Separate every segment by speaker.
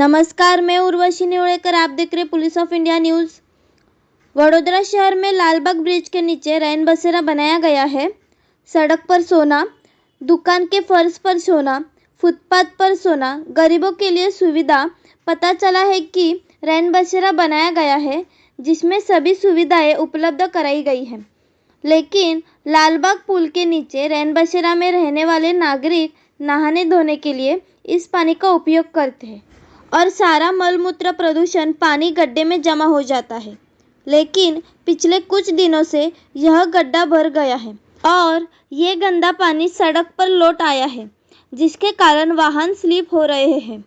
Speaker 1: नमस्कार, मैं उर्वशी निवड़ेकर, आप देख रहे police of India news. Vadodara शहर में लालबाग ब्रिज के नीचे रैन बसेरा बनाया गया है। सड़क पर सोना, दुकान के फर्श पर सोना, फुटपाथ पर सोना, गरीबों के लिए सुविधा। पता चला है कि रैन बसेरा बनाया गया है जिसमें सभी सुविधाएं उपलब्ध कराई गई हैं, लेकिन लालबाग पुल के नीचे रैन बसेरा में रहने वाले नागरिक नहाने धोने के लिए इस पानी का उपयोग करते हैं और सारा मलमूत्र प्रदूषण पानी गड्ढे में जमा हो जाता है। लेकिन पिछले कुछ दिनों से यह गड्ढा भर गया है और ये गंदा पानी सड़क पर लौट आया है, जिसके कारण वाहन स्लिप हो रहे हैं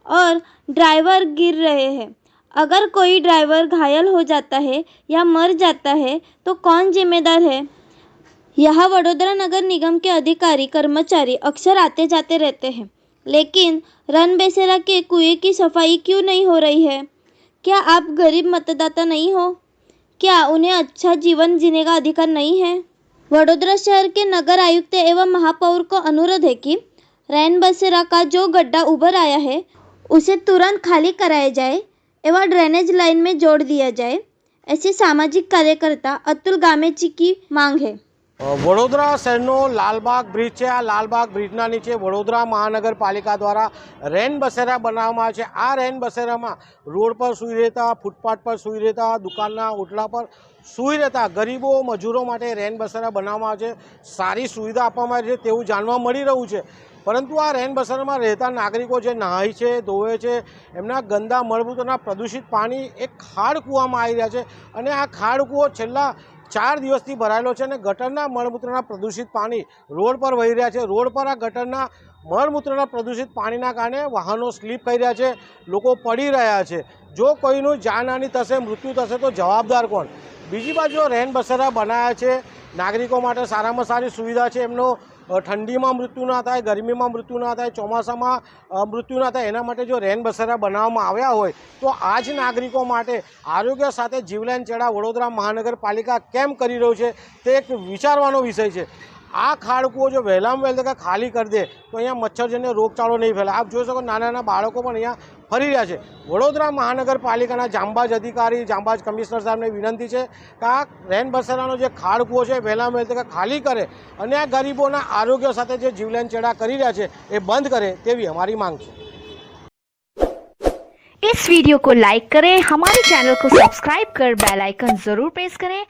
Speaker 1: और ड्राइवर गिर रहे हैं। अगर कोई ड्राइवर घायल हो जाता है या मर जाता है तो कौन जिम्मेदार है? यहाँ वडोदरा नगर निगम के अधिकारी कर्मचारी अक्सर आते जाते रहते हैं, लेकिन रैन बसेरा के कुएं की सफाई क्यों नहीं हो रही है? क्या आप गरीब मतदाता नहीं हो? क्या उन्हें अच्छा जीवन जीने का अधिकार नहीं है? वडोदरा शहर के नगर आयुक्त एवं महापौर को अनुरोध है कि रैन बसेरा का जो गड्ढा उभर आया है उसे तुरंत खाली कराया जाए एवं ड्रेनेज लाइन में जोड़ दिया जाए। ऐसे सामाजिक कार्यकर्ता अतुल गामेची की मांग है।
Speaker 2: वडोदरा शहरનો લાલબાગ બ્રિજ છે। આ લાલબાગ બ્રિજના નીચે વડોદરા મહાનગરપાલિકા દ્વારા રેન બસેરા બનાવવામાં આવે છે। આ રેન બસેરામાં રોડ પર સૂઈ રહેતા, ફૂટપાથ પર સૂઈ રહેતા, દુકાનના ઓટલા પર સૂઈ રહેતા ગરીબો મજૂરો માટે રેન બસેરા બનાવવામાં આવે છે। સારી સુવિધા આપવામાં આવે છે તેવું જાણવા મળી રહ્યું છે। પરંતુ આ રેન બસેરામાં રહેતા નાગરિકો જે નહાય છે, ધોવે છે, એમના ગંદા મળમૂત્રના પ્રદૂષિત પાણી એક ખાડ કૂવામાં આવી રહ્યા છે અને આ ખાડ કૂવો છેલ્લા 4 દિવસથી ભરાયેલો છે અને ગટરના મળમૂત્રના પ્રદૂષિત પાણી રોડ પર વહી રહ્યા છે। રોડ પર આ ગટરના મળમૂત્રના પ્રદૂષિત પાણીના કારણે વાહનો સ્લીપ કરી રહ્યા છે, લોકો પડી રહ્યા છે। જો કોઈનું જાનહાનિ થશે, મૃત્યુ થશે તો જવાબદાર કોણ? બીજી બાજુ રેન બસેરા બનાવ્યા છે, નાગરિકો માટે સારામાં સારી સુવિધા છે। એમનો ઠંડીમાં મૃત્યુ ના થાય, ગરમીમાં મૃત્યુ ના થાય, ચોમાસામાં મૃત્યુ ના થાય, એના માટે જો રેન બસેરા બનાવવામાં આવ્યા હોય તો આ જ નાગરિકો માટે આરોગ્ય સાથે જીવલેણ ચેડા વડોદરા મહાનગરપાલિકા કેમ કરી રહ્યું છે તે એક વિચારવાનો વિષય છે। આ ખાડકુઓ જો વહેલામાં વહેલા ખાલી કરી દે તો અહીંયા મચ્છરજન્ય રોગચાળો નહીં ફેલાય। આપ જોઈ શકો નાના નાના બાળકો પણ અહીંયા ફરી રહ્યા છે। વડોદરા મહાનગરપાલિકાના જાંબાજ અધિકારી, જાંબાજ કમિશનર સાહેબને વિનંતી છે કે આ રેન બસેરાનો જે ખાડકુઓ છે વહેલામાં વહેલા ખાલી કરે અને આ ગરીબોના આરોગ્ય સાથે જે જીવલેણ ચેડા કરી રહ્યા છે એ બંધ કરે તેવી हमारी मांग है।
Speaker 3: इस वीडियो को लाइक करें, हमारे चैनल को सब्सक्राइब कर बेल आइकन जरूर प्रेस करें